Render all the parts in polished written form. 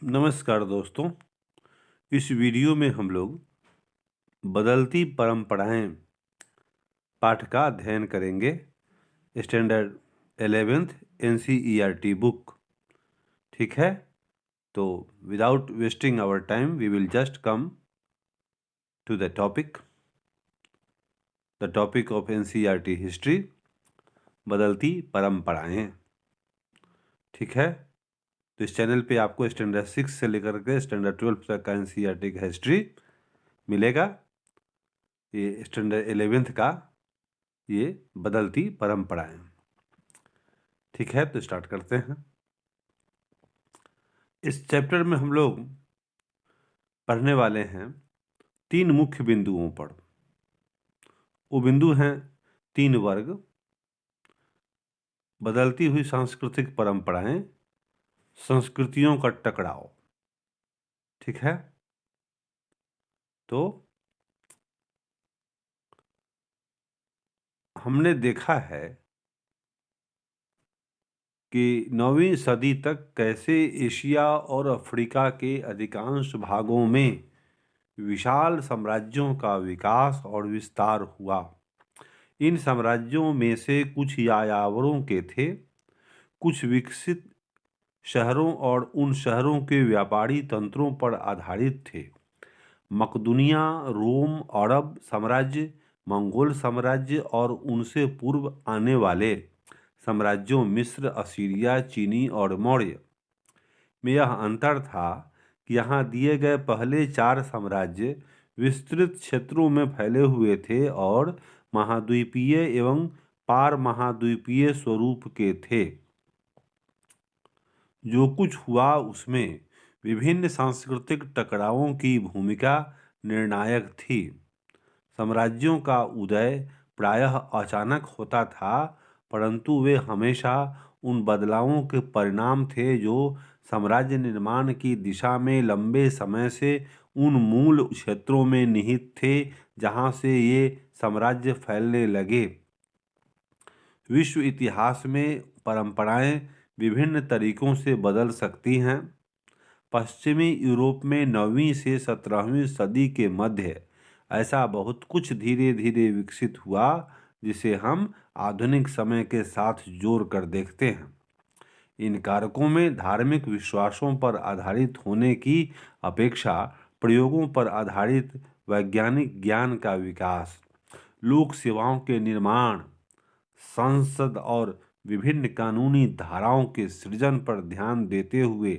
नमस्कार दोस्तों। इस वीडियो में हम लोग बदलती परंपराएं पाठ का अध्ययन करेंगे। स्टैंडर्ड 11th NCERT बुक। ठीक है, तो without wasting our time we will just come to the topic of NCERT history, बदलती परंपराएं। ठीक है, तो इस चैनल पे आपको स्टैंडर्ड 6 से लेकर के स्टैंडर्ड 12 तक का NCERT का हिस्ट्री मिलेगा। ये स्टैंडर्ड 11th का ये बदलती परंपराएं। ठीक है, तो स्टार्ट करते हैं। इस चैप्टर में हम लोग पढ़ने वाले हैं 3 मुख्य बिंदुओं पर। वो बिंदु हैं 3 वर्ग, बदलती हुई सांस्कृतिक परंपराएं, संस्कृतियों का टकराव। ठीक है, तो हमने देखा है कि 9वीं सदी तक कैसे एशिया और अफ्रीका के अधिकांश भागों में विशाल साम्राज्यों का विकास और विस्तार हुआ। इन साम्राज्यों में से कुछ यायावरों के थे, कुछ विकसित शहरों और उन शहरों के व्यापारी तंत्रों पर आधारित थे। मकदूनिया, रोम, अरब साम्राज्य, मंगोल साम्राज्य और उनसे पूर्व आने वाले साम्राज्यों मिस्र, असीरिया, चीनी और मौर्य में यह अंतर था कि यहाँ दिए गए पहले 4 साम्राज्य विस्तृत क्षेत्रों में फैले हुए थे और महाद्वीपीय एवं पार महाद्वीपीय स्वरूप के थे। जो कुछ हुआ उसमें विभिन्न सांस्कृतिक टकरावों की भूमिका निर्णायक थी। साम्राज्यों का उदय प्रायः अचानक होता था, परंतु वे हमेशा उन बदलावों के परिणाम थे जो साम्राज्य निर्माण की दिशा में लंबे समय से उन मूल क्षेत्रों में निहित थे जहां से ये साम्राज्य फैलने लगे। विश्व इतिहास में परंपराएं विभिन्न तरीकों से बदल सकती हैं। पश्चिमी यूरोप में 9वीं से 17वीं सदी के मध्य ऐसा बहुत कुछ धीरे धीरे विकसित हुआ जिसे हम आधुनिक समय के साथ जोड़ कर देखते हैं। इन कारकों में धार्मिक विश्वासों पर आधारित होने की अपेक्षा प्रयोगों पर आधारित वैज्ञानिक ज्ञान का विकास, लोक सेवाओं के निर्माण, संसद और विभिन्न कानूनी धाराओं के सृजन पर ध्यान देते हुए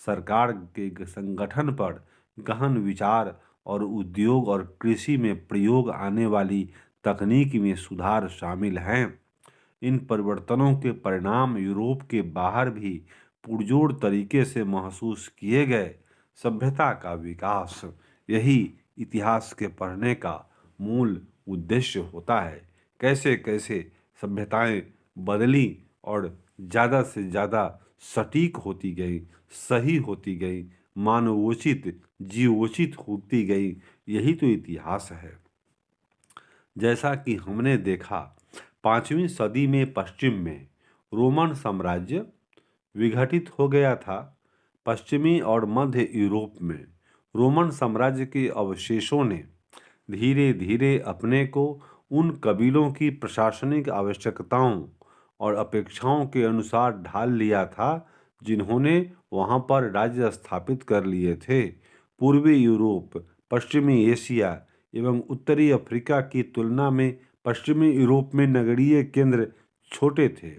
सरकार के संगठन पर गहन विचार और उद्योग और कृषि में प्रयोग आने वाली तकनीक में सुधार शामिल हैं। इन परिवर्तनों के परिणाम यूरोप के बाहर भी पुरजोर तरीके से महसूस किए गए। सभ्यता का विकास, यही इतिहास के पढ़ने का मूल उद्देश्य होता है। कैसे कैसे सभ्यताएं बदली और ज़्यादा से ज़्यादा सटीक होती गई, सही होती गई, मानवोचित, जीवोचित होती गई, यही तो इतिहास है। जैसा कि हमने देखा 5वीं सदी में पश्चिम में रोमन साम्राज्य विघटित हो गया था। पश्चिमी और मध्य यूरोप में रोमन साम्राज्य के अवशेषों ने धीरे धीरे अपने को उन कबीलों की प्रशासनिक आवश्यकताओं और अपेक्षाओं के अनुसार ढाल लिया था जिन्होंने वहां पर राज्य स्थापित कर लिए थे। पूर्वी यूरोप, पश्चिमी एशिया एवं उत्तरी अफ्रीका की तुलना में पश्चिमी यूरोप में नगरीय केंद्र छोटे थे।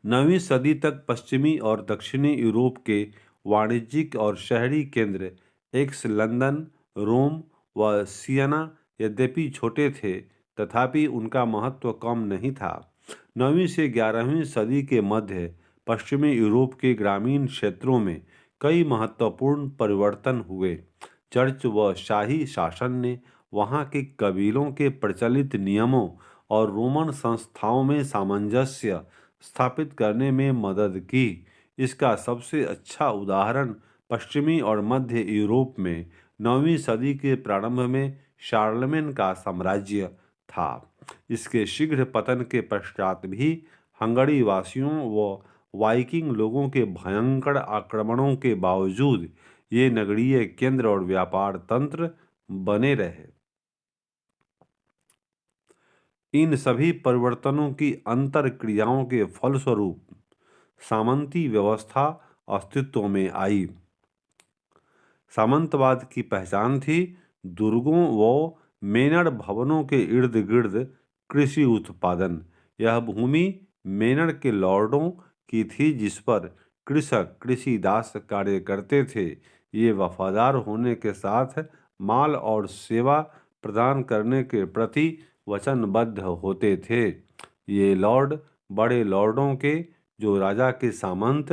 9वीं सदी तक पश्चिमी और दक्षिणी यूरोप के वाणिज्यिक और शहरी केंद्र एक्स लंदन, रोम व सियना यद्यपि छोटे थे तथापि उनका महत्व कम नहीं था। 9वीं से 11वीं सदी के मध्य पश्चिमी यूरोप के ग्रामीण क्षेत्रों में कई महत्वपूर्ण परिवर्तन हुए। चर्च व शाही शासन ने वहाँ के कबीलों के प्रचलित नियमों और रोमन संस्थाओं में सामंजस्य स्थापित करने में मदद की। इसका सबसे अच्छा उदाहरण पश्चिमी और मध्य यूरोप में 9वीं सदी के प्रारंभ में शार्लमेन का साम्राज्य था। इसके शीघ्र पतन के पश्चात भी हंगरी वासियों व वाइकिंग लोगों के भयंकर आक्रमणों के बावजूद ये नगरीय केंद्र और व्यापार तंत्र बने रहे। इन सभी परिवर्तनों की अंतर क्रियाओं के फलस्वरूप सामंती व्यवस्था अस्तित्व में आई। सामंतवाद की पहचान थी दुर्गों व मेनड़ भवनों के इर्द गिर्द कृषि उत्पादन। यह भूमि मेनड़ के लॉर्डों की थी जिस पर कृषक कृषि दास कार्य करते थे। ये वफादार होने के साथ माल और सेवा प्रदान करने के प्रति वचनबद्ध होते थे। ये लॉर्ड बड़े लॉर्डों के, जो राजा के सामंत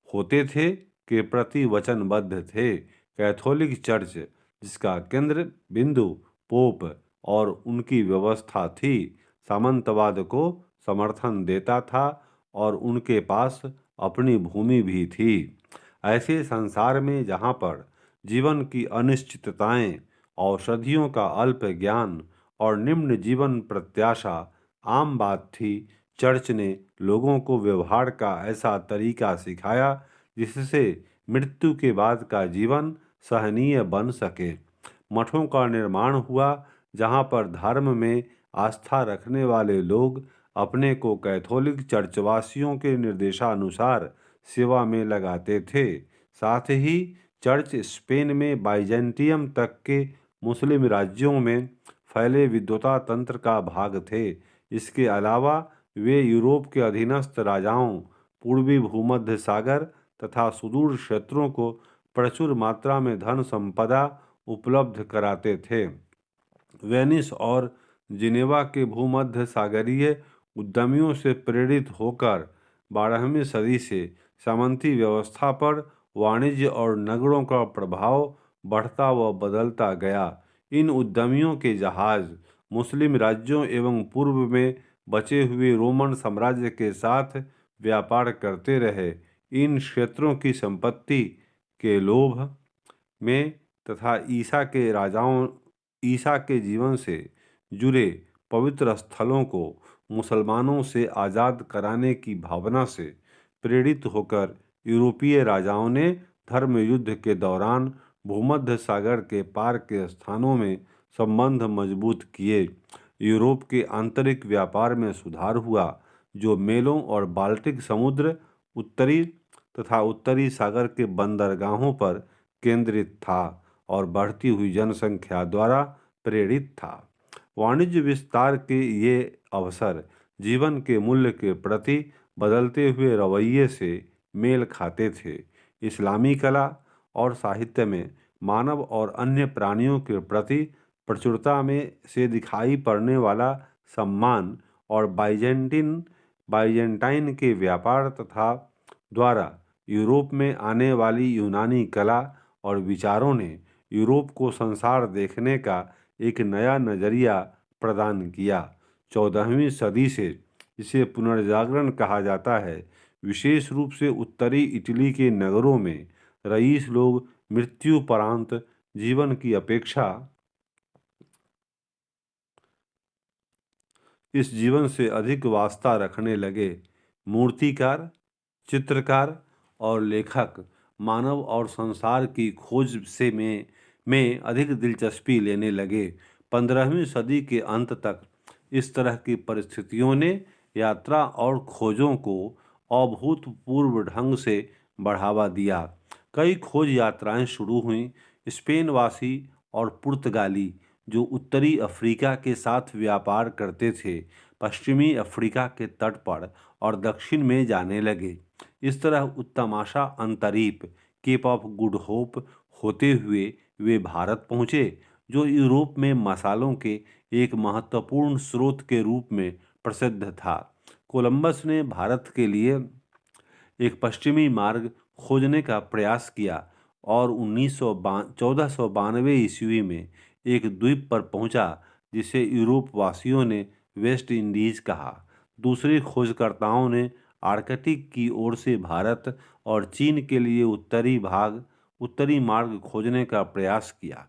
होते थे, के प्रति वचनबद्ध थे। कैथोलिक चर्च, जिसका केंद्र बिंदु पोप और उनकी व्यवस्था थी, सामंतवाद को समर्थन देता था और उनके पास अपनी भूमि भी थी। ऐसे संसार में जहाँ पर जीवन की अनिश्चितताएं, औषधियों का अल्प ज्ञान और निम्न जीवन प्रत्याशा आम बात थी, चर्च ने लोगों को व्यवहार का ऐसा तरीका सिखाया जिससे मृत्यु के बाद का जीवन सहनीय बन सके। मठों का निर्माण हुआ जहाँ पर धर्म में आस्था रखने वाले लोग अपने को कैथोलिक चर्चवासियों के निर्देशानुसार सेवा में लगाते थे। साथ ही चर्च स्पेन में बाइजेंटियम तक के मुस्लिम राज्यों में फैले विद्वता तंत्र का भाग थे। इसके अलावा वे यूरोप के अधीनस्थ राजाओं, पूर्वी भूमध्य सागर तथा सुदूर क्षेत्रों को प्रचुर मात्रा में धन संपदा उपलब्ध कराते थे। वेनिस और जिनेवा के भूमध्य सागरीय उद्यमियों से प्रेरित होकर 12वीं सदी से सामंती व्यवस्था पर वाणिज्य और नगरों का प्रभाव बढ़ता व बदलता गया। इन उद्यमियों के जहाज मुस्लिम राज्यों एवं पूर्व में बचे हुए रोमन साम्राज्य के साथ व्यापार करते रहे। इन क्षेत्रों की संपत्ति के लोभ में तथा ईसा के जीवन से जुड़े पवित्र स्थलों को मुसलमानों से आज़ाद कराने की भावना से प्रेरित होकर यूरोपीय राजाओं ने धर्म युद्ध के दौरान भूमध्य सागर के पार के स्थानों में संबंध मजबूत किए। यूरोप के आंतरिक व्यापार में सुधार हुआ, जो मेलों और बाल्टिक समुद्र, उत्तरी तथा उत्तरी सागर के बंदरगाहों पर केंद्रित था और बढ़ती हुई जनसंख्या द्वारा प्रेरित था। वाणिज्य विस्तार के ये अवसर जीवन के मूल्य के प्रति बदलते हुए रवैये से मेल खाते थे। इस्लामी कला और साहित्य में मानव और अन्य प्राणियों के प्रति प्रचुरता में से दिखाई पड़ने वाला सम्मान और बाइजेंटाइन के व्यापार तथा द्वारा यूरोप में आने वाली यूनानी कला और विचारों ने यूरोप को संसार देखने का एक नया नजरिया प्रदान किया। 14वीं सदी से इसे पुनर्जागरण कहा जाता है। विशेष रूप से उत्तरी इटली के नगरों में रईस लोग मृत्युपरांत जीवन की अपेक्षा इस जीवन से अधिक वास्ता रखने लगे। मूर्तिकार, चित्रकार और लेखक मानव और संसार की खोज में अधिक दिलचस्पी लेने लगे। 15वीं सदी के अंत तक इस तरह की परिस्थितियों ने यात्रा और खोजों को अभूतपूर्व ढंग से बढ़ावा दिया। कई खोज यात्राएं शुरू हुईं। स्पेनवासी और पुर्तगाली, जो उत्तरी अफ्रीका के साथ व्यापार करते थे, पश्चिमी अफ्रीका के तट पर और दक्षिण में जाने लगे। इस तरह उत्तमाशा अंतरीप, केप ऑफ गुड होप होते हुए वे भारत पहुँचे, जो यूरोप में मसालों के एक महत्वपूर्ण स्रोत के रूप में प्रसिद्ध था। कोलंबस ने भारत के लिए एक पश्चिमी मार्ग खोजने का प्रयास किया और 1492 ईस्वी में एक द्वीप पर पहुंचा जिसे यूरोप वासियों ने वेस्ट इंडीज कहा। दूसरे खोजकर्ताओं ने आर्कटिक की ओर से भारत और चीन के लिए उत्तरी मार्ग खोजने का प्रयास किया।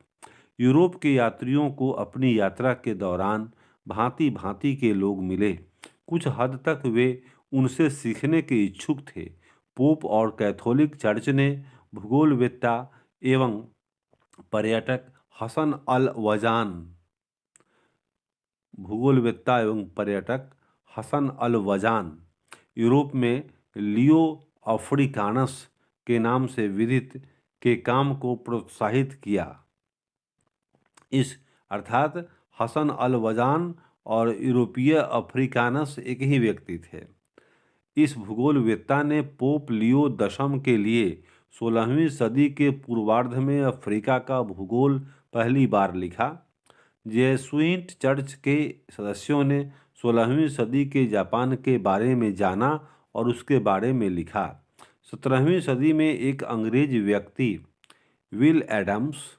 यूरोप के यात्रियों को अपनी यात्रा के दौरान भांति भांति के लोग मिले। कुछ हद तक वे उनसे सीखने के इच्छुक थे। पोप और कैथोलिक चर्च ने भूगोलवेत्ता एवं पर्यटक हसन अल वजान भूगोलवेत्ता एवं पर्यटक हसन अल वजान यूरोप में लियो अफ्रीकानस के नाम से विदित के काम को प्रोत्साहित किया। इस अर्थात हसन अल वजान और यूरोपीय अफ्रीकानस एक ही व्यक्ति थे। इस भूगोलवेत्ता ने पोप लियो दशम के लिए 16वीं सदी के पूर्वार्ध में अफ्रीका का भूगोल पहली बार लिखा। जेसुइट चर्च के सदस्यों ने 16वीं सदी के जापान के बारे में जाना और उसके बारे में लिखा। 17वीं सदी में एक अंग्रेज व्यक्ति विल एडम्स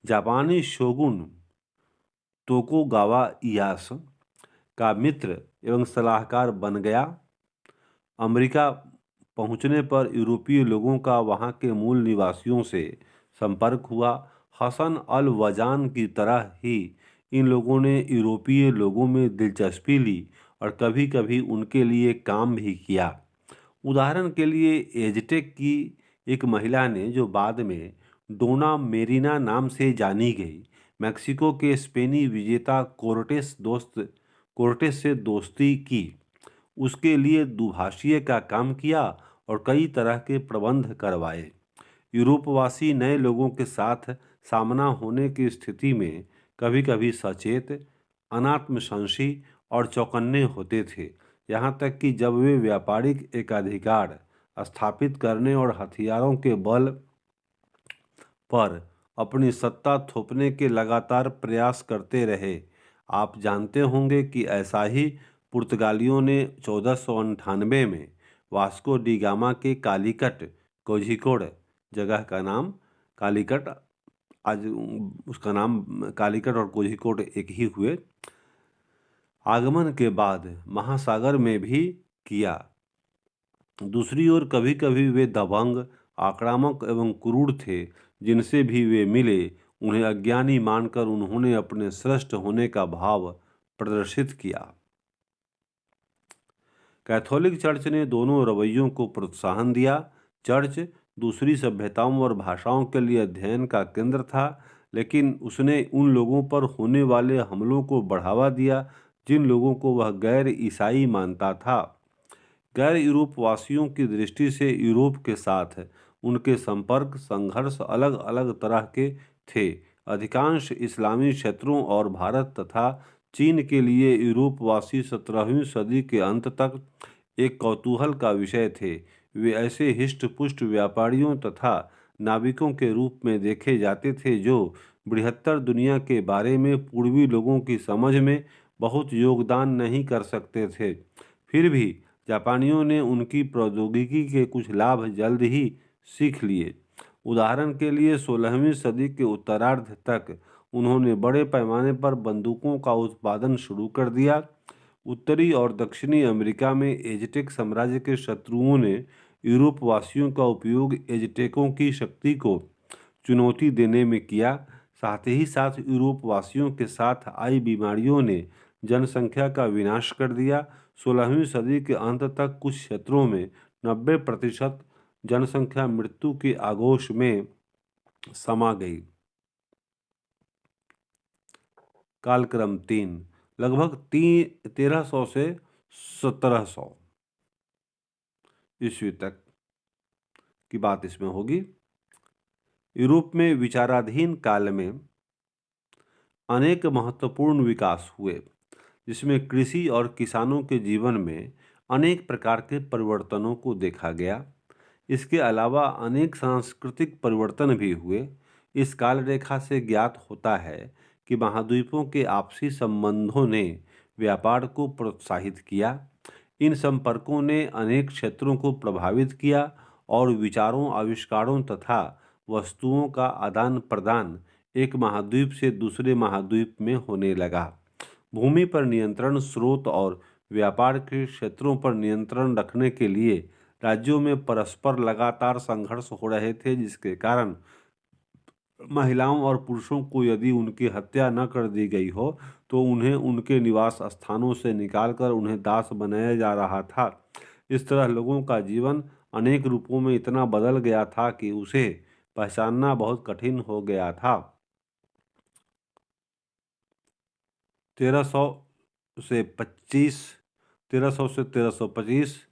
जापानी शोगुन तोकुगावा इयास का मित्र एवं सलाहकार बन गया। अमेरिका पहुंचने पर यूरोपीय लोगों का वहां के मूल निवासियों से संपर्क हुआ। हसन अल वजान की तरह ही इन लोगों ने यूरोपीय लोगों में दिलचस्पी ली और कभी कभी उनके लिए काम भी किया। उदाहरण के लिए एज़टेक की एक महिला ने, जो बाद में डोना मेरीना नाम से जानी गई, मैक्सिको के स्पेनी विजेता कोर्टेस से दोस्ती की, उसके लिए दुभाषिए का काम किया और कई तरह के प्रबंध करवाए। यूरोपवासी नए लोगों के साथ सामना होने की स्थिति में कभी कभी सचेत, अनात्मसंशी और चौकन्ने होते थे, यहाँ तक कि जब वे व्यापारिक एकाधिकार स्थापित करने और हथियारों के बल पर अपनी सत्ता थोपने के लगातार प्रयास करते रहे। आप जानते होंगे कि ऐसा ही पुर्तगालियों ने 1498 में वास्को डी गामा के कालीकट कोझिकोड जगह का नाम कालीकट, आज उसका नाम कालीकट और कोझिकोड एक ही हुए, आगमन के बाद महासागर में भी किया। दूसरी ओर कभी कभी वे दबंग, आक्रामक एवं क्रूर थे, जिनसे भी वे मिले उन्हें अज्ञानी मानकर उन्होंने अपने श्रेष्ठ होने का भाव प्रदर्शित किया। कैथोलिक चर्च ने दोनों रवैयों को प्रोत्साहन दिया। चर्च दूसरी सभ्यताओं और भाषाओं के लिए अध्ययन का केंद्र था, लेकिन उसने उन लोगों पर होने वाले हमलों को बढ़ावा दिया जिन लोगों को वह गैर ईसाई मानता था। गैर यूरोप वासियों की दृष्टि से यूरोप के साथ उनके संपर्क संघर्ष अलग अलग तरह के थे। अधिकांश इस्लामी क्षेत्रों और भारत तथा चीन के लिए यूरोपवासी 17वीं सदी के अंत तक एक कौतूहल का विषय थे। वे ऐसे हिष्ट-पुष्ट व्यापारियों तथा नाविकों के रूप में देखे जाते थे जो बृहत्तर दुनिया के बारे में पूर्वी लोगों की समझ में बहुत योगदान नहीं कर सकते थे। फिर भी जापानियों ने उनकी प्रौद्योगिकी के कुछ लाभ जल्द ही सीख लिए। उदाहरण के लिए 16वीं सदी के उत्तरार्ध तक उन्होंने बड़े पैमाने पर बंदूकों का उत्पादन शुरू कर दिया। उत्तरी और दक्षिणी अमेरिका में एज़टेक साम्राज्य के शत्रुओं ने यूरोपवासियों का उपयोग एज़टेकों की शक्ति को चुनौती देने में किया। साथ ही साथ यूरोपवासियों के साथ आई बीमारियों ने जनसंख्या का विनाश कर दिया। 16वीं सदी के अंत तक कुछ क्षेत्रों में 90% जनसंख्या मृत्यु के आगोश में समा गई। कालक्रम 3 लगभग 1300 से 1700 ईस्वी तक की बात इसमें होगी। यूरोप में विचाराधीन काल में अनेक महत्वपूर्ण विकास हुए, जिसमें कृषि और किसानों के जीवन में अनेक प्रकार के परिवर्तनों को देखा गया। इसके अलावा अनेक सांस्कृतिक परिवर्तन भी हुए। इस काल रेखा से ज्ञात होता है कि महाद्वीपों के आपसी संबंधों ने व्यापार को प्रोत्साहित किया। इन संपर्कों ने अनेक क्षेत्रों को प्रभावित किया और विचारों, आविष्कारों तथा वस्तुओं का आदान प्रदान एक महाद्वीप से दूसरे महाद्वीप में होने लगा। भूमि पर नियंत्रण, स्रोत और व्यापार के क्षेत्रों पर नियंत्रण रखने के लिए राज्यों में परस्पर लगातार संघर्ष हो रहे थे, जिसके कारण महिलाओं और पुरुषों को यदि उनकी हत्या न कर दी गई हो तो उन्हें उनके निवास स्थानों से निकालकर उन्हें दास बनाया जा रहा था। इस तरह लोगों का जीवन अनेक रूपों में इतना बदल गया था कि उसे पहचानना बहुत कठिन हो गया था। 1300 से 25 1300 से 1325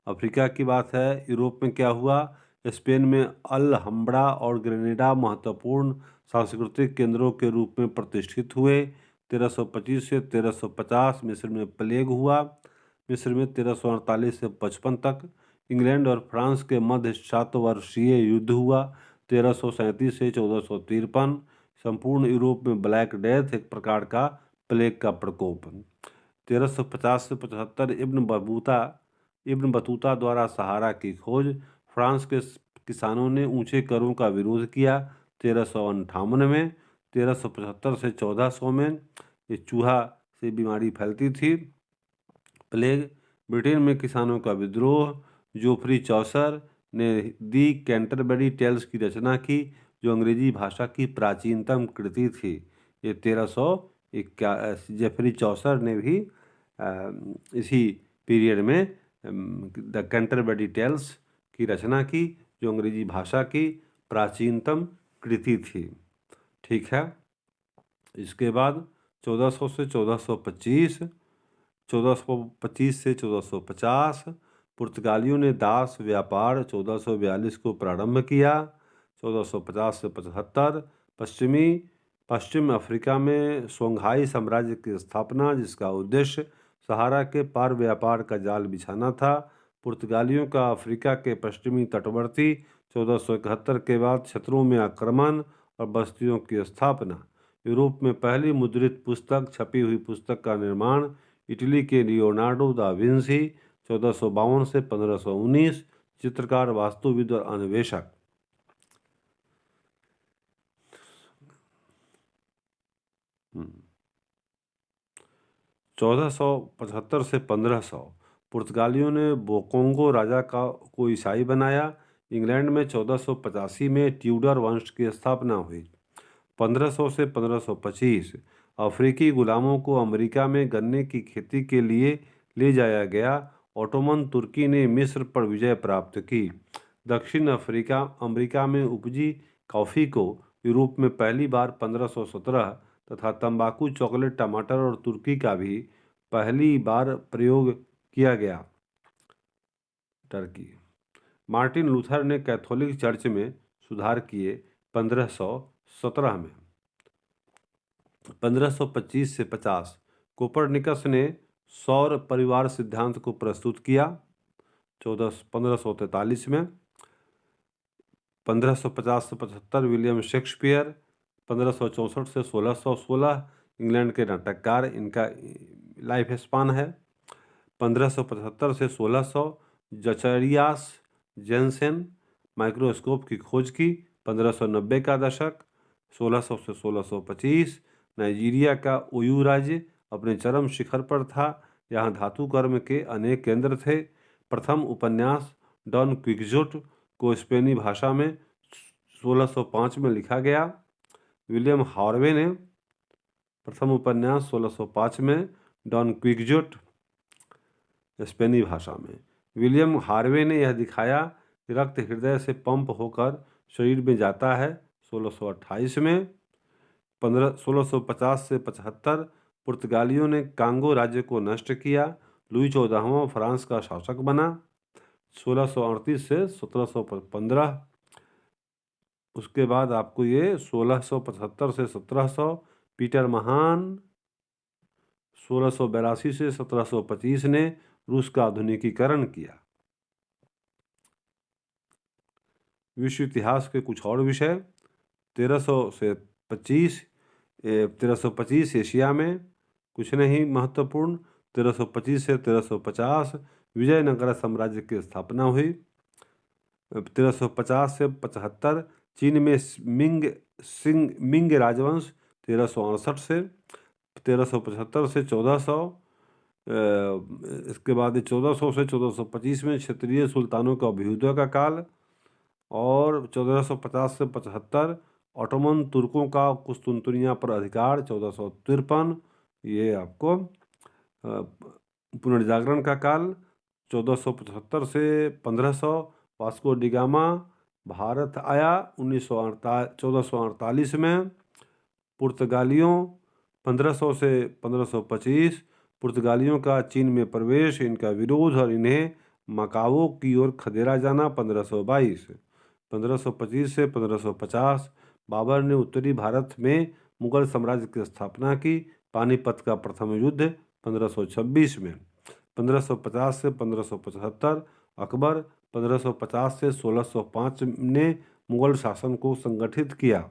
अफ्रीका की बात है। यूरोप में क्या हुआ? स्पेन में अलहम्ब्रा और ग्रेनेडा महत्वपूर्ण सांस्कृतिक केंद्रों के रूप में प्रतिष्ठित हुए। 1325 से 1350 मिस्र में प्लेग हुआ। मिस्र में 1348 से 55 तक इंग्लैंड और फ्रांस के मध्य 7 वर्षीय युद्ध हुआ। 1337 से 1453 संपूर्ण यूरोप में ब्लैक डेथ, एक प्रकार का प्लेग का प्रकोप। 1350 से 75 इब्न बतूता द्वारा सहारा की खोज। फ्रांस के किसानों ने ऊंचे करों का विरोध किया। 1358 में 1375 से 1400 में ये चूहा से बीमारी फैलती थी, प्लेग। ब्रिटेन में किसानों का विद्रोह। जोफ्री चौसर ने दी कैंटरबरी टेल्स की रचना की, जो अंग्रेजी भाषा की प्राचीनतम कृति थी। ये 1321 जेफरी चौसर ने भी इसी पीरियड में द कैंटरबरी टेल्स की रचना की, जो अंग्रेजी भाषा की प्राचीनतम कृति थी। ठीक है। इसके बाद 1400 से 1425 1425 से 1450 पुर्तगालियों ने दास व्यापार 1442 को प्रारंभ किया। 1450 से 75 पश्चिम अफ्रीका में सोंघाई साम्राज्य की स्थापना, जिसका उद्देश्य सहारा के पार व्यापार का जाल बिछाना था। पुर्तगालियों का अफ्रीका के पश्चिमी तटवर्ती 1471 के बाद क्षेत्रों में आक्रमण और बस्तियों की स्थापना। यूरोप में पहली मुद्रित पुस्तक, छपी हुई पुस्तक का निर्माण। इटली के लियोनार्डो दा विंसी 1452 से 1519 चित्रकार, वास्तुविद और अन्वेषक। 1475 से 1500 पुर्तगालियों ने बोकोंगो राजा को ईसाई बनाया। इंग्लैंड में 1485 में ट्यूडर वंश की स्थापना हुई। 1500 से 1525 अफ्रीकी गुलामों को अमेरिका में गन्ने की खेती के लिए ले जाया गया। ओटोमन तुर्की ने मिस्र पर विजय प्राप्त की। दक्षिण अमेरिका में उपजी कॉफ़ी को यूरोप में पहली बार 1517 तथा तंबाकू, चॉकलेट, टमाटर और तुर्की का भी पहली बार प्रयोग किया गया। टर्की। मार्टिन लूथर ने कैथोलिक चर्च में सुधार किए। 1517 में 1525 से 50 कोपरनिकस ने सौर परिवार सिद्धांत को प्रस्तुत किया। 1543 में 1550 से 75 विलियम शेक्सपियर। 1564 से 1616 इंग्लैंड के नाटककार, इनका लाइफ स्पान है। 1575 से 1600 जचरियास जेनसेन माइक्रोस्कोप की खोज की। 1590 का दशक 1600 से 1625 नाइजीरिया का ओयू राज्य अपने चरम शिखर पर था। यहाँ धातु कर्म के अनेक केंद्र थे। प्रथम उपन्यास डॉन क्विक्सोट को स्पेनी भाषा में 1605 में लिखा गया। विलियम हार्वे ने प्रथम उपन्यास 1605 में डॉन क्विक्सोट स्पेनी भाषा में। विलियम हार्वे ने यह दिखाया कि रक्त हृदय से पंप होकर शरीर में जाता है। 1628 में 1650 से 75 पुर्तगालियों ने कांगो राज्य को नष्ट किया। लुई 14वां फ्रांस का शासक बना। 1638 से 1715। उसके बाद आपको ये 1675 से 1700 पीटर महान। 1682 से 1725 ने रूस का आधुनिकीकरण किया। विश्व इतिहास के कुछ और विषय। 1325 एशिया में कुछ नहीं महत्वपूर्ण। 1325 से 1350 विजयनगर साम्राज्य की स्थापना हुई। 1350 से 75 चीन में मिंग राजवंश। 1368 से 1375 से 1400 इसके बाद 1400 से 1425 में क्षत्रिय सुल्तानों का अभ्युदय का काल। और 1450 से 75 ऑटोमन तुर्कों का कुस्तुनतुनिया पर अधिकार 1453। ये आपको पुनर्जागरण का काल 1475 से 1500। वास्को डी गामा भारत आया 1448 में। पुर्तगालियों 1500 से 1525। पुर्तगालियों का चीन में प्रवेश, इनका विरोध और इन्हें मकाओ की ओर खदेड़ा जाना 1522। 1525 से 1550 बाबर ने उत्तरी भारत में मुगल साम्राज्य की स्थापना की। पानीपत का प्रथम युद्ध 1526 में। 1550 से 1575 अकबर 1550 से 1605 ने मुगल शासन को संगठित किया।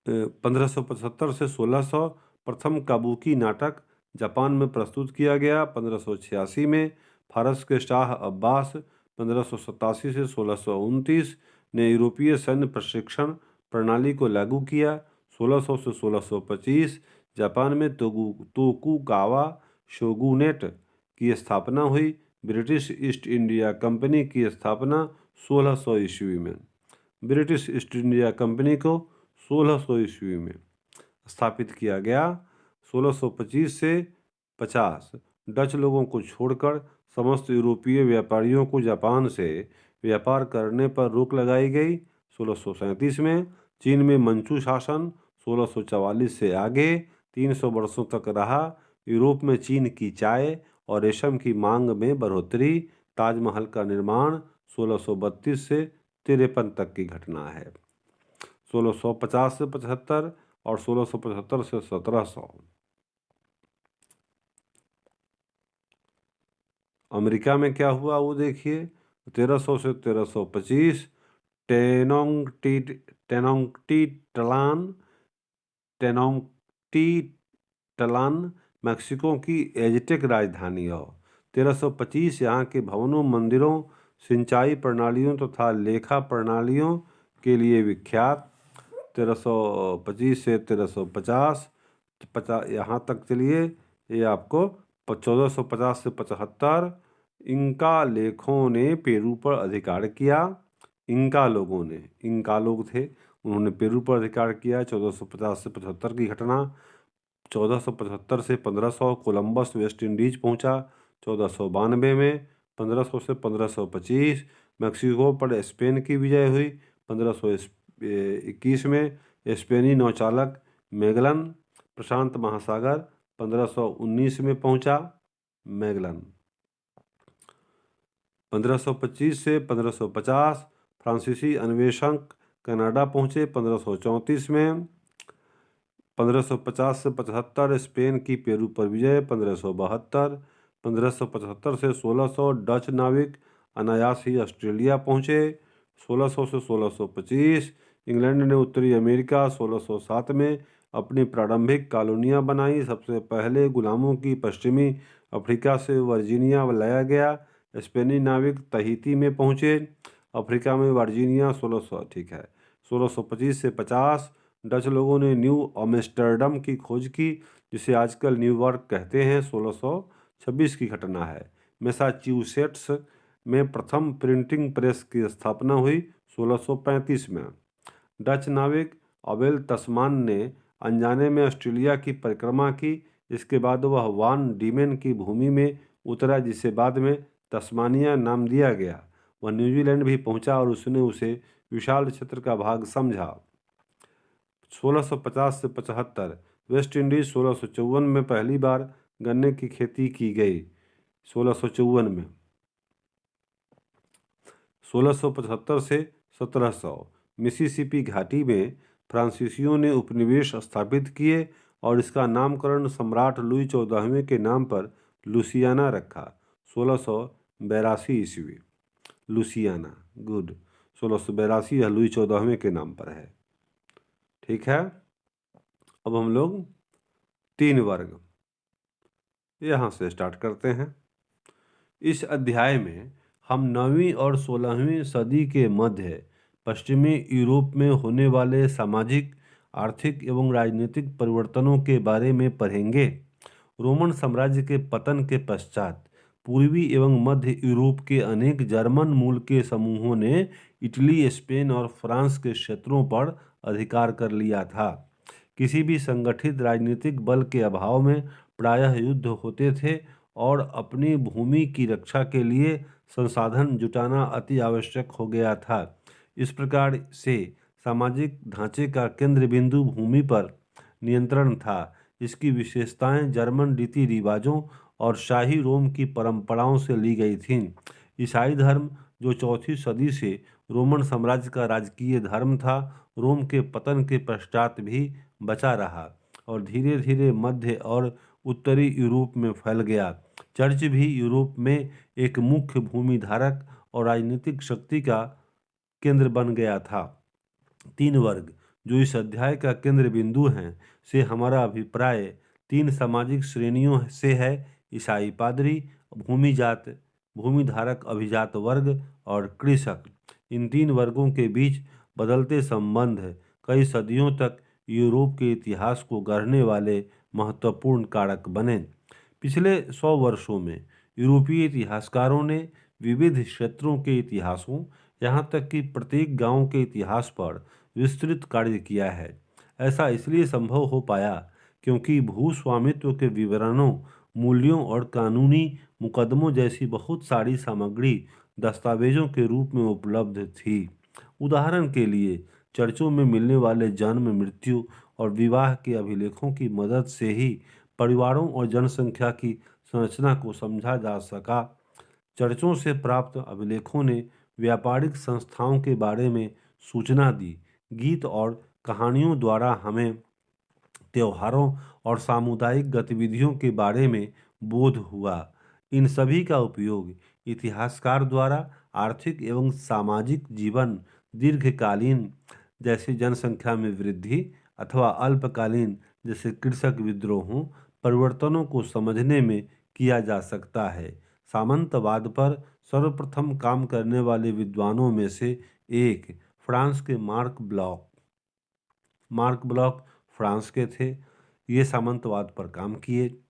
1575 से 1600 प्रथम काबुकी नाटक जापान में प्रस्तुत किया गया। 1586 में फारस के शाह अब्बास 1587 से 1629 ने यूरोपीय सैन्य प्रशिक्षण प्रणाली को लागू किया। 1600 से 1625 जापान में तोकुगावा शोगुनेट की स्थापना हुई। ब्रिटिश ईस्ट इंडिया कंपनी की स्थापना 1600 ईस्वी में। ब्रिटिश ईस्ट इंडिया कंपनी को 1600 ईस्वी में स्थापित किया गया। 1625 से 50 डच लोगों को छोड़कर समस्त यूरोपीय व्यापारियों को जापान से व्यापार करने पर रोक लगाई गई। 1637 में चीन में मंचू शासन 1644 से आगे 300 वर्षों तक रहा। यूरोप में चीन की चाय और रेशम की मांग में बढ़ोतरी। ताजमहल का निर्माण 1632 से 53 तक की घटना है। 1650 से 75 और 1675 से 1700। अमेरिका में क्या हुआ वो देखिए। 1300 से 1325 टेनोक्टिटलान मैक्सिको की एज़टेक राजधानी हो। 1325 यहाँ के भवनों, मंदिरों, सिंचाई प्रणालियों तथा लेखा प्रणालियों के लिए विख्यात। 1325 से 1350 यहाँ तक चलिए। ये आपको 1450 से 75 इंका लेखों ने पेरू पर अधिकार किया। इंका लोगों ने, इंका लोग थे, उन्होंने पेरू पर अधिकार किया। 1450 से 75 की घटना। 1475 से 1500 कोलंबस वेस्ट इंडीज पहुंचा। 1492 में 1500 से 1525 मैक्सिको पर स्पेन की विजय हुई। 1521 में स्पेनी नौचालक मैगलन प्रशांत महासागर 1519 में पहुंचा। मैगलन 1525 से 1550 फ्रांसीसी अन्वेषक कनाडा पहुंचे। 1534 में 1550 से 75 स्पेन की पेरू पर विजय। 1572 1575 से 1600 डच नाविक अनायास ही ऑस्ट्रेलिया पहुंचे। 1600 से 1625 इंग्लैंड ने उत्तरी अमेरिका 1607 में अपनी प्रारंभिक कॉलोनियां बनाई। सबसे पहले गुलामों की पश्चिमी अफ्रीका से वर्जीनिया लाया गया। स्पेनी नाविक तहीती में पहुंचे। अफ्रीका में वर्जीनिया 1600 ठीक है। 1625 से 50 डच लोगों ने न्यू आम्स्टरडम की खोज की, जिसे आजकल न्यूयॉर्क कहते हैं। 1626 की घटना है। मैसाचुसेट्स में प्रथम प्रिंटिंग प्रेस की स्थापना हुई 1635 में। डच नाविक अबेल तस्मान ने अनजाने में ऑस्ट्रेलिया की परिक्रमा की। इसके बाद वह वान डीमेन की भूमि में उतरा, जिसे बाद में तस्मानिया नाम दिया गया। वह न्यूजीलैंड भी पहुंचा और उसने उसे विशाल क्षेत्र का भाग समझा। 1650 से 75 वेस्ट इंडीज 1654 में पहली बार गन्ने की खेती की गई। 1654 में 1675 से 1700 मिसिसिपी घाटी में फ्रांसीसियों ने उपनिवेश स्थापित किए और इसका नामकरण सम्राट लुई 14वें के नाम पर लुसियाना रखा। 1682 ईस्वी लुसियाना, गुड। 1682 यह लुई 14वें के नाम पर है। ठीक है। अब हम लोग 3 वर्ग यहाँ से स्टार्ट करते हैं। इस अध्याय में हम 9वीं और 16वीं सदी के मध्य पश्चिमी यूरोप में होने वाले सामाजिक, आर्थिक एवं राजनीतिक परिवर्तनों के बारे में पढ़ेंगे। रोमन साम्राज्य के पतन के पश्चात पूर्वी एवं मध्य यूरोप के अनेक जर्मन मूल के समूहों ने इटली, स्पेन और फ्रांस के क्षेत्रों पर अधिकार कर लिया था। किसी भी संगठित राजनीतिक बल के अभाव में प्रायः युद्ध होते थे और अपनी भूमि की रक्षा के लिए संसाधन जुटाना अति आवश्यक हो गया था। इस प्रकार से सामाजिक ढांचे का केंद्र बिंदु भूमि पर नियंत्रण था। इसकी विशेषताएं जर्मन रीति रिवाजों और शाही रोम की परंपराओं से ली गई थीं। ईसाई धर्म, जो चौथी सदी से रोमन साम्राज्य का राजकीय धर्म था, रोम के पतन के पश्चात भी बचा रहा और धीरे धीरे मध्य और उत्तरी यूरोप में फैल गया। चर्च भी यूरोप में एक मुख्य भूमि धारक और राजनीतिक शक्ति का केंद्र बन गया था। 3 वर्ग, जो इस अध्याय का केंद्र बिंदु हैं, से हमारा अभिप्राय 3 सामाजिक श्रेणियों से है: ईसाई पादरी, भूमिजात भूमिधारक अभिजात वर्ग और कृषक। इन 3 वर्गों के बीच बदलते संबंध कई सदियों तक यूरोप के इतिहास को गढ़ने वाले महत्वपूर्ण कारक बने। पिछले 100 वर्षों में यूरोपीय इतिहासकारों ने विविध क्षेत्रों के इतिहासों, यहाँ तक कि प्रत्येक गांव के इतिहास पर विस्तृत कार्य किया है। ऐसा इसलिए संभव हो पाया क्योंकि भूस्वामित्व के विवरणों, मूल्यों और कानूनी मुकदमों जैसी बहुत सारी सामग्री दस्तावेजों के रूप में उपलब्ध थी। उदाहरण के लिए, चर्चों में मिलने वाले जन्म, मृत्यु और विवाह के अभिलेखों की मदद से ही परिवारों और जनसंख्या की संरचना को समझा जा सका। चर्चों से प्राप्त अभिलेखों ने व्यापारिक संस्थाओं के बारे में सूचना दी। गीत और कहानियों द्वारा हमें त्योहारों और सामुदायिक गतिविधियों के बारे में बोध हुआ। इन सभी का उपयोग इतिहासकार द्वारा आर्थिक एवं सामाजिक जीवन दीर्घकालीन, जैसे जनसंख्या में वृद्धि, अथवा अल्पकालीन, जैसे कृषक विद्रोहों, परिवर्तनों को समझने में किया जा सकता है। सामंतवाद पर सर्वप्रथम काम करने वाले विद्वानों में से एक फ्रांस के मार्क ब्लॉक फ्रांस के थे। ये सामंतवाद पर काम किए।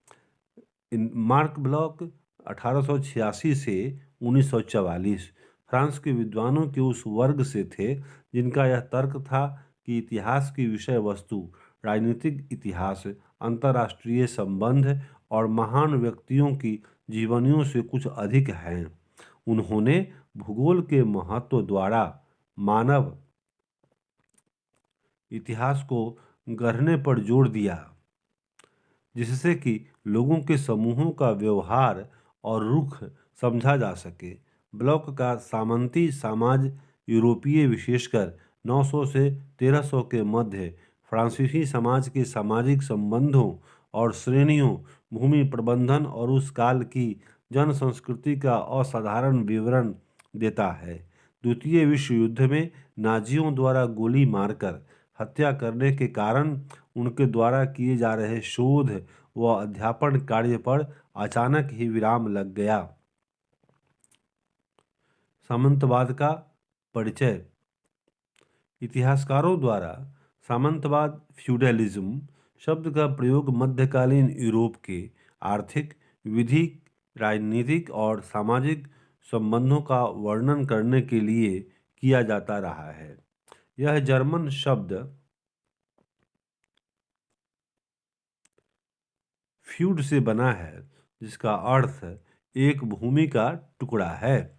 मार्क ब्लॉक 1886 से 1944 फ्रांस के विद्वानों के उस वर्ग से थे जिनका यह तर्क था कि इतिहास की विषय वस्तु राजनीतिक इतिहास, अंतर्राष्ट्रीय संबंध और महान व्यक्तियों की जीवनियों से कुछ अधिक हैं। उन्होंने भूगोल के महत्व द्वारा मानव इतिहास को गढ़ने पर जोर दिया, जिससे कि लोगों के समूहों का व्यवहार और रुख समझा जा सके। ब्लॉक का सामंती समाज यूरोपीय, विशेषकर 900 से 1300 के मध्य फ्रांसीसी समाज के सामाजिक संबंधों और श्रेणियों, भूमि प्रबंधन और उस काल की जन संस्कृति का असाधारण विवरण देता है। द्वितीय विश्व युद्ध में नाजियों द्वारा गोली मारकर हत्या करने के कारण उनके द्वारा किए जा रहे शोध व अध्यापन कार्य पर अचानक ही विराम लग गया। सामंतवाद का परिचय। इतिहासकारों द्वारा सामंतवाद, फ्यूडलिज्म शब्द का प्रयोग मध्यकालीन यूरोप के आर्थिक, विधिक, राजनीतिक और सामाजिक संबंधों का वर्णन करने के लिए किया जाता रहा है। यह जर्मन शब्द फ्यूड से बना है, जिसका अर्थ एक भूमि का टुकड़ा है,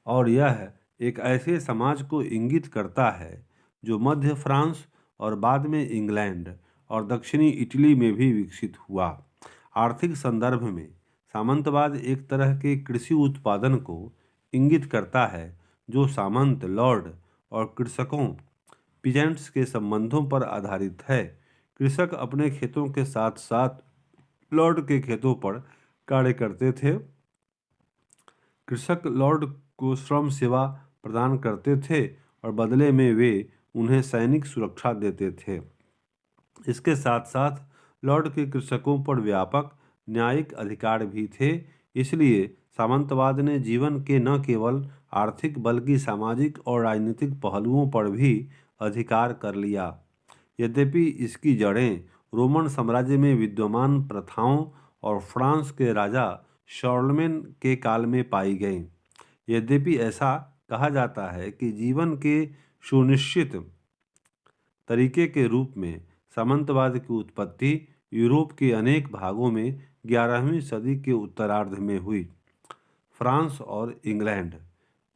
और यह एक ऐसे समाज को इंगित करता है जो मध्य फ्रांस और बाद में इंग्लैंड और दक्षिणी इटली में भी विकसित हुआ। आर्थिक संदर्भ में सामंतवाद एक तरह के कृषि उत्पादन को इंगित करता है जो सामंत, लॉर्ड और कृषकों, पीजेंट्स के संबंधों पर आधारित है। कृषक अपने खेतों के साथ साथ लॉर्ड के खेतों पर कार्य करते थे। कृषक लॉर्ड को श्रम सेवा प्रदान करते थे और बदले में वे उन्हें सैनिक सुरक्षा देते थे। इसके साथ साथ लॉर्ड के कृषकों पर व्यापक न्यायिक अधिकार भी थे। इसलिए सामंतवाद ने जीवन के न केवल आर्थिक बल्कि सामाजिक और राजनीतिक पहलुओं पर भी अधिकार कर लिया। यद्यपि इसकी जड़ें रोमन साम्राज्य में विद्यमान प्रथाओं और फ्रांस के राजा शॉर्लमेन के काल में पाई गई। यद्यपि ऐसा कहा जाता है कि जीवन के सुनिश्चित तरीके के रूप में सामंतवाद की उत्पत्ति यूरोप के अनेक भागों में 11वीं सदी के उत्तरार्ध में हुई। फ्रांस और इंग्लैंड।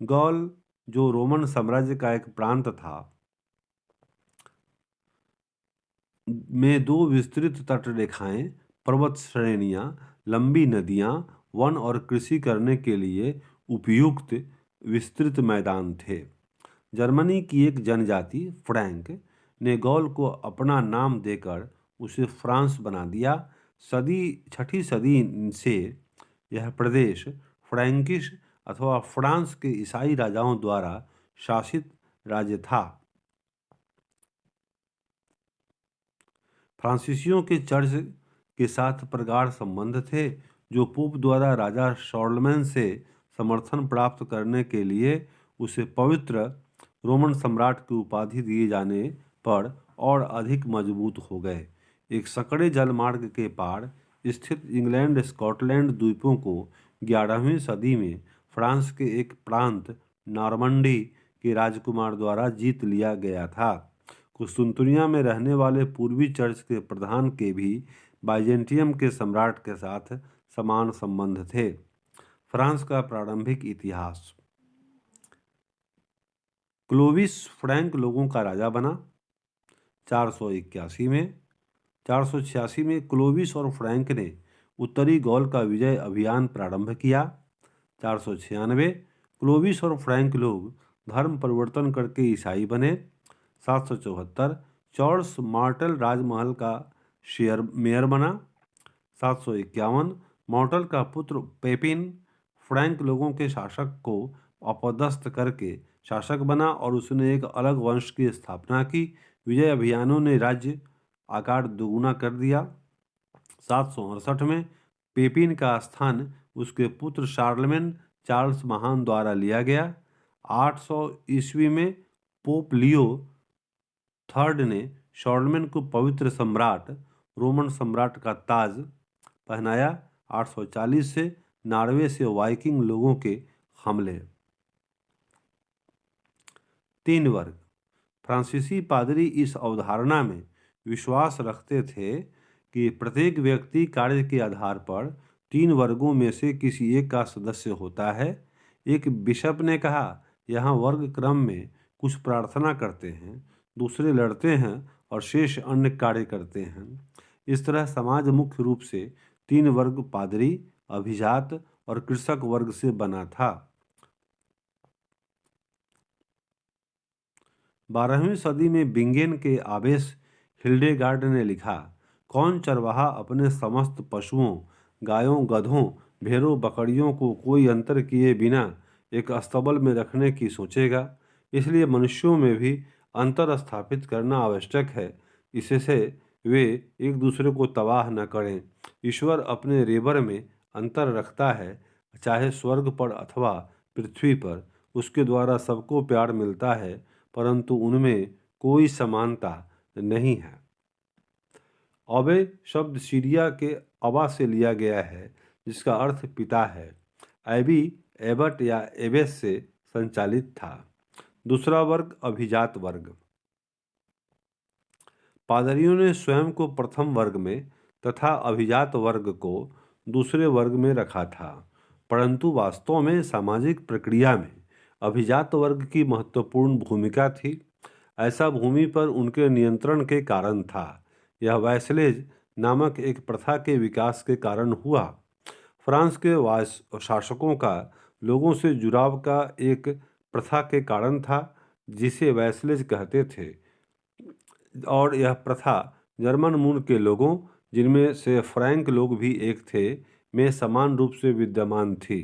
गॉल, जो रोमन साम्राज्य का एक प्रांत था, में दो विस्तृत तटरेखाएं, पर्वत श्रेणियां, लंबी नदियां, वन और कृषि करने के लिए उपयुक्त विस्तृत मैदान थे। जर्मनी की एक जनजाति फ्रैंक ने गॉल को अपना नाम देकर उसे फ्रांस बना दिया। छठी सदी से यह प्रदेश फ्रैंकिश अथवा फ्रांस के ईसाई राजाओं द्वारा शासित राज्य था। फ्रांसीसियों के चर्च के साथ प्रगाढ़ संबंध थे, जो पोप द्वारा राजा शॉर्लमैन से समर्थन प्राप्त करने के लिए उसे पवित्र रोमन सम्राट की उपाधि दिए जाने पर और अधिक मजबूत हो गए। एक संकरे जलमार्ग के पार स्थित इंग्लैंड स्कॉटलैंड द्वीपों को 11वीं सदी में फ्रांस के एक प्रांत नॉर्मंडी के राजकुमार द्वारा जीत लिया गया था। कुस्तुनतुनिया में रहने वाले पूर्वी चर्च के प्रधान के भी बाइजेंटियम के सम्राट के साथ समान संबंध थे। फ्रांस का प्रारंभिक इतिहास। क्लोविस फ्रैंक लोगों का राजा बना 481 में। 486 में क्लोविस और फ्रैंक ने उत्तरी गॉल का विजय अभियान प्रारंभ किया। 496 क्लोविस और फ्रैंक लोग धर्म परिवर्तन करके ईसाई बने। 774 चार्ल्स मार्टेल राजमहल का मेयर बना। 751 मार्टेल का पुत्र पेपिन फ्रैंक लोगों के शासक को अपदस्थ करके शासक बना और उसने एक अलग वंश की स्थापना की। विजय अभियानों ने राज्य आकार दोगुना कर दिया। 768 में पेपिन का स्थान उसके पुत्र शार्लमेन चार्ल्स महान द्वारा लिया गया। 800 ईस्वी में पोप लियो थर्ड ने शार्लमेन को पवित्र सम्राट रोमन सम्राट का ताज पहनाया। 840 से नॉर्वे से वाइकिंग लोगों के हमले। 3 वर्ग। फ्रांसीसी पादरी इस अवधारणा में विश्वास रखते थे कि प्रत्येक व्यक्ति कार्य के आधार पर 3 वर्गों में से किसी एक का सदस्य होता है। एक बिशप ने कहा, यहाँ वर्ग क्रम में कुछ प्रार्थना करते हैं, दूसरे लड़ते हैं और शेष अन्य कार्य करते हैं। इस तरह समाज मुख्य रूप से 3 वर्ग पादरी, अभिजात और कृषक वर्ग से बना था। 12वीं सदी में बिंगेन के आबेस हिल्डेगार्ड ने लिखा, कौन चरवाहा अपने समस्त पशुओं, गायों, गधों, भेड़ों, बकरियों को कोई अंतर किए बिना एक अस्तबल में रखने की सोचेगा। इसलिए मनुष्यों में भी अंतर स्थापित करना आवश्यक है, इससे वे एक दूसरे को तबाह न करें। ईश्वर अपने रेबर में अंतर रखता है, चाहे स्वर्ग पर अथवा पृथ्वी पर। उसके द्वारा सबको प्यार मिलता है, परंतु उनमें कोई समानता नहीं है। अबे शब्द सीरिया के अबा से लिया गया है, जिसका अर्थ पिता है। एबी एबट या एबेस से संचालित था। दूसरा वर्ग अभिजात वर्ग। पादरियों ने स्वयं को प्रथम वर्ग में तथा अभिजात वर्ग को दूसरे वर्ग में रखा था, परंतु वास्तव में सामाजिक प्रक्रिया में अभिजात वर्ग की महत्वपूर्ण भूमिका थी। ऐसा भूमि पर उनके नियंत्रण के कारण था। यह वैसलेज नामक एक प्रथा के विकास के कारण हुआ। फ्रांस के शासकों का लोगों से जुड़ाव का एक प्रथा के कारण था, जिसे वैसलेज कहते थे, और यह प्रथा जर्मन मूल के लोगों, जिनमें से फ्रैंक लोग भी एक थे, में समान रूप से विद्यमान थी।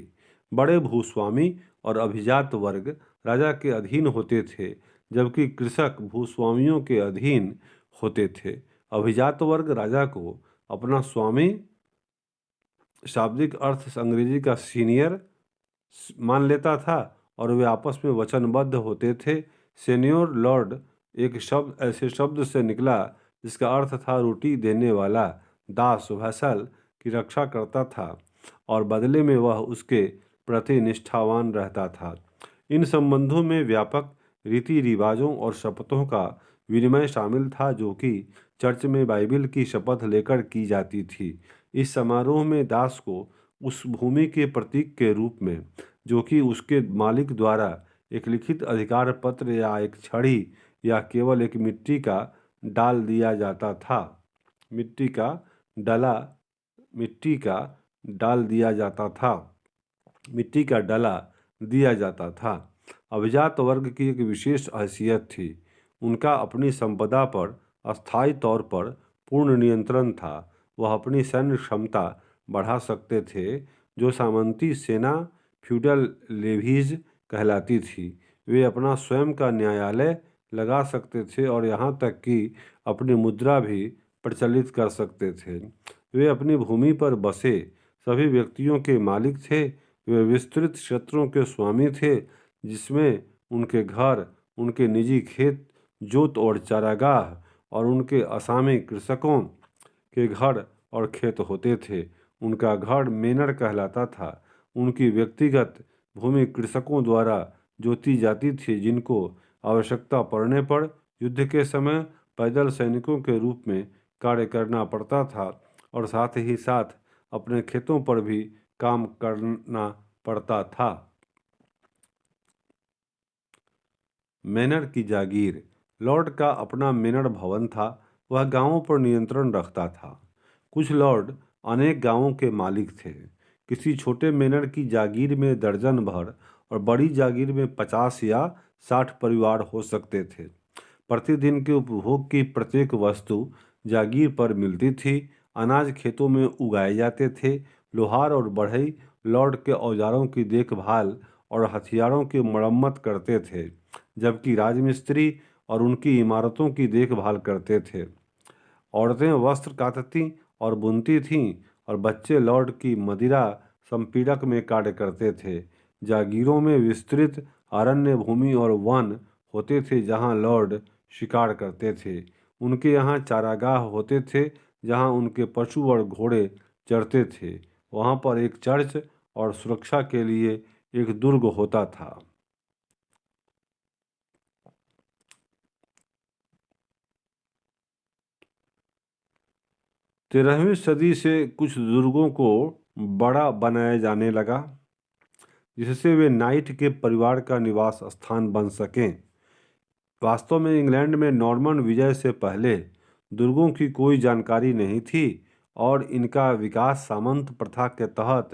बड़े भूस्वामी और अभिजात वर्ग राजा के अधीन होते थे, जबकि कृषक भूस्वामियों के अधीन होते थे। अभिजात वर्ग राजा को अपना स्वामी, शाब्दिक अर्थ अंग्रेजी का सीनियर, मान लेता था और वे आपस में वचनबद्ध होते थे। सीनियर लॉर्ड एक शब्द ऐसे शब्द से निकला जिसका अर्थ था रोटी देने वाला। दास वैसल की रक्षा करता था। और बदले में वह उसके प्रति निष्ठावान रहता था। इन संबंधों में व्यापक रीति रिवाजों और शपथों का विनिमय शामिल था, जो कि चर्च में बाइबिल की शपथ लेकर की जाती थी। इस समारोह में दास को उस भूमि के प्रतीक के रूप में, जो कि उसके मालिक द्वारा एक लिखित अधिकार पत्र या एक छड़ी या केवल एक मिट्टी का डाल दिया जाता था, मिट्टी का डला मिट्टी का डाल दिया जाता था मिट्टी का डला दिया जाता था। अभिजात वर्ग की एक विशेष हैसियत थी। उनका अपनी संपदा पर अस्थायी तौर पर पूर्ण नियंत्रण था। वह अपनी सैन्य क्षमता बढ़ा सकते थे, जो सामंती सेना फ्यूडल लेवीज कहलाती थी। वे अपना स्वयं का न्यायालय लगा सकते थे और यहाँ तक कि अपनी मुद्रा भी प्रचलित कर सकते थे। वे अपनी भूमि पर बसे सभी व्यक्तियों के मालिक थे। वे विस्तृत क्षेत्रों के स्वामी थे, जिसमें उनके घर, उनके निजी खेत, जोत और चारागाह और उनके असामी कृषकों के घर और खेत होते थे। उनका घर मेनर कहलाता था। उनकी व्यक्तिगत भूमि कृषकों द्वारा जोती जाती थी, जिनको आवश्यकता पड़ने पर युद्ध के समय पैदल सैनिकों के रूप में कार्य करना पड़ता था और साथ ही साथ अपने खेतों पर भी काम करना पड़ता था। मैनर की जागीर। लॉर्ड का अपना मैनर भवन था। वह गांवों पर नियंत्रण रखता था। कुछ लॉर्ड अनेक गांवों के मालिक थे। किसी छोटे मैनर की जागीर में दर्जन भर और बड़ी जागीर में 50 या 60 परिवार हो सकते थे। प्रतिदिन के उपभोग की प्रत्येक वस्तु जागीर पर मिलती थी। अनाज खेतों में उगाए जाते थे। लोहार और बढ़ई लॉर्ड के औजारों की देखभाल और हथियारों की मरम्मत करते थे, जबकि राजमिस्त्री और उनकी इमारतों की देखभाल करते थे। औरतें वस्त्र कातती और बुनती थीं और बच्चे लॉर्ड की मदिरा संपीड़क में कार्य करते थे। जागीरों में विस्तृत अरण्य भूमि और वन होते थे, जहां लॉर्ड शिकार करते थे। उनके यहाँ चारागाह होते थे, जहां उनके पशु और घोड़े चरते थे। वहां पर एक चर्च और सुरक्षा के लिए एक दुर्ग होता था। 13वीं सदी से कुछ दुर्गों को बड़ा बनाया जाने लगा, जिससे वे नाइट के परिवार का निवास स्थान बन सकें। वास्तव में इंग्लैंड में नॉर्मन विजय से पहले दुर्गों की कोई जानकारी नहीं थी और इनका विकास सामंत प्रथा के तहत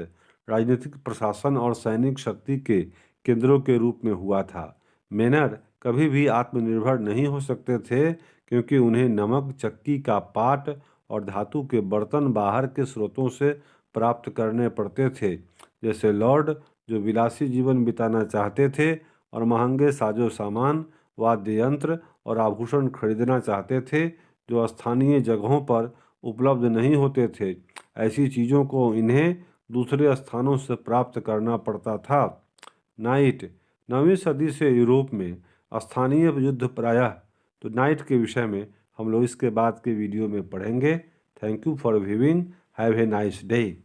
राजनीतिक प्रशासन और सैनिक शक्ति के केंद्रों के रूप में हुआ था। मैनर कभी भी आत्मनिर्भर नहीं हो सकते थे, क्योंकि उन्हें नमक, चक्की का पाट और धातु के बर्तन बाहर के स्रोतों से प्राप्त करने पड़ते थे। जैसे लॉर्ड जो विलासी जीवन बिताना चाहते थे और महंगे साजो सामान, वाद्य यंत्र और आभूषण खरीदना चाहते थे, जो स्थानीय जगहों पर उपलब्ध नहीं होते थे। ऐसी चीज़ों को इन्हें दूसरे स्थानों से प्राप्त करना पड़ता था। नाइट। 9वीं सदी से यूरोप में स्थानीय युद्ध प्रायः। तो नाइट के विषय में हम लोग इसके बाद के वीडियो में पढ़ेंगे। Thank you for viewing. Have a nice day.